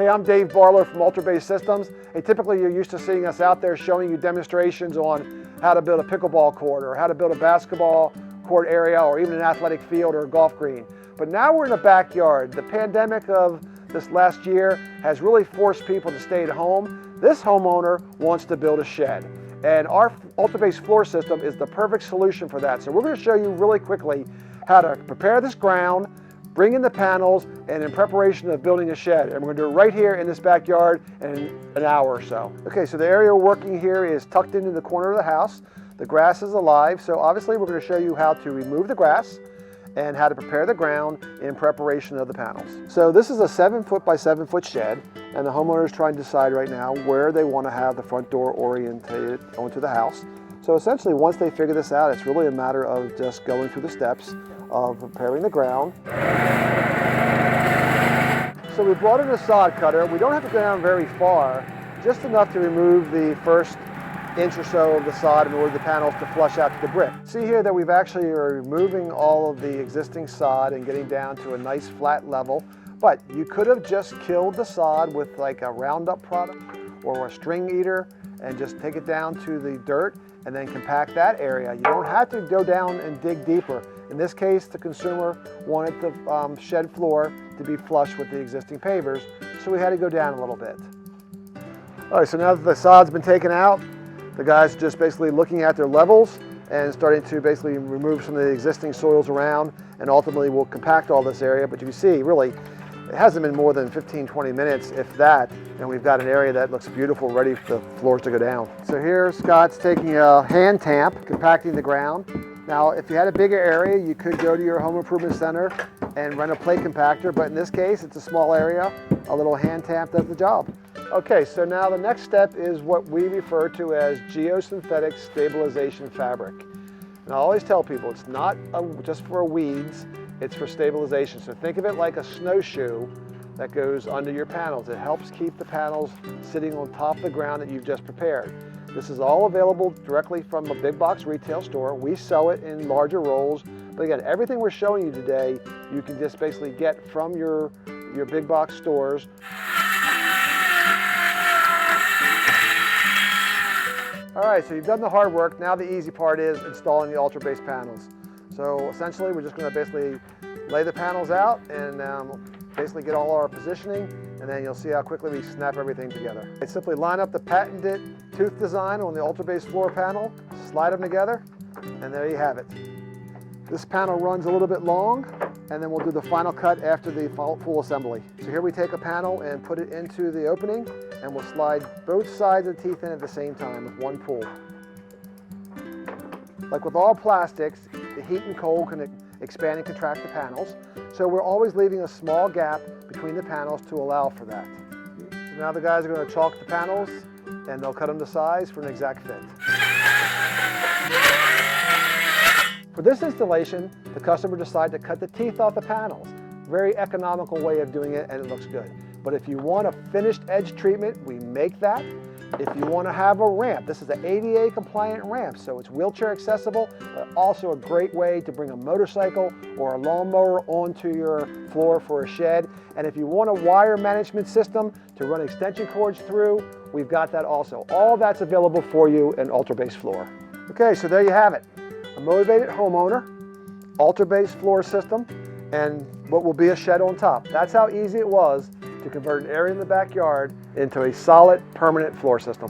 Hey, I'm Dave Barlow from Ultra Base Systems. Hey, typically you're used to seeing us out there showing you demonstrations on how to build a pickleball court or how to build a basketball court area or even an athletic field or a golf green. But now we're in a backyard. The pandemic of this last year has really forced people to stay at home. This homeowner wants to build a shed. And our Ultra Base floor system is the perfect solution for that. So we're going to show you really quickly how to prepare this ground, bring in the panels, and in preparation of building a shed. And we're going to do it right here in this backyard in an hour or so. Okay, so the area we're working here is tucked into the corner of the house. The grass is alive, so obviously we're going to show you how to remove the grass and how to prepare the ground in preparation of the panels. So this is a 7-foot by 7-foot shed, and the homeowner is trying to decide right now where they want to have the front door oriented onto the house. So essentially, once they figure this out, it's really a matter of just going through the steps of preparing the ground. So we brought in a sod cutter. We don't have to go down very far, just enough to remove the first inch or so of the sod in order for the panels to flush out to the brick. See here that we've actually are removing all of the existing sod and getting down to a nice flat level, but you could have just killed the sod with like a Roundup product or a string eater and just take it down to the dirt and then compact that area. You don't have to go down and dig deeper. In this case, the consumer wanted the shed floor to be flush with the existing pavers, so we had to go down a little bit. All right, so now that the sod's been taken out, the guys are just basically looking at their levels and starting to basically remove some of the existing soils around, and ultimately we'll compact all this area. But you can see, really, it hasn't been more than 15-20 minutes, if that, and we've got an area that looks beautiful, ready for the floors to go down. So here, Scott's taking a hand tamp, compacting the ground. Now, if you had a bigger area, you could go to your home improvement center and rent a plate compactor, but in this case, it's a small area. A little hand tamp does the job. Okay, so now the next step is what we refer to as Geosynthetics stabilization fabric. And I always tell people it's not just for weeds, it's for stabilization. So think of it like a snowshoe that goes under your panels. It helps keep the panels sitting on top of the ground that you've just prepared. This is all available directly from a big box retail store. We sell it in larger rolls. But again, everything we're showing you today, you can just basically get from your big box stores. All right, so you've done the hard work. Now the easy part is installing the Ultra Base panels. So essentially, we're just going to basically lay the panels out and basically get all our positioning, and then you'll see how quickly we snap everything together. I simply line up the patented tooth design on the Ultra Base floor panel, slide them together, and there you have it. This panel runs a little bit long, and then we'll do the final cut after the full assembly. So here we take a panel and put it into the opening, and we'll slide both sides of the teeth in at the same time with one pull. Like with all plastics, the heat and cold can expand and contract the panels, so we're always leaving a small gap between the panels to allow for that. So now the guys are going to chalk the panels, and they'll cut them to size for an exact fit. For this installation, the customer decided to cut the teeth off the panels. Very economical way of doing it, and it looks good. But if you want a finished edge treatment, we make that. If you want to have a ramp, this is an ADA compliant ramp, so it's wheelchair accessible, but also a great way to bring a motorcycle or a lawnmower onto your floor for a shed. And if you want a wire management system to run extension cords through, we've got that also. All that's available for you in Ultra Base Floor. Okay, so there you have it. A motivated homeowner, Ultra Base floor system, and what will be a shed on top. That's how easy it was to convert an area in the backyard into a solid, permanent floor system.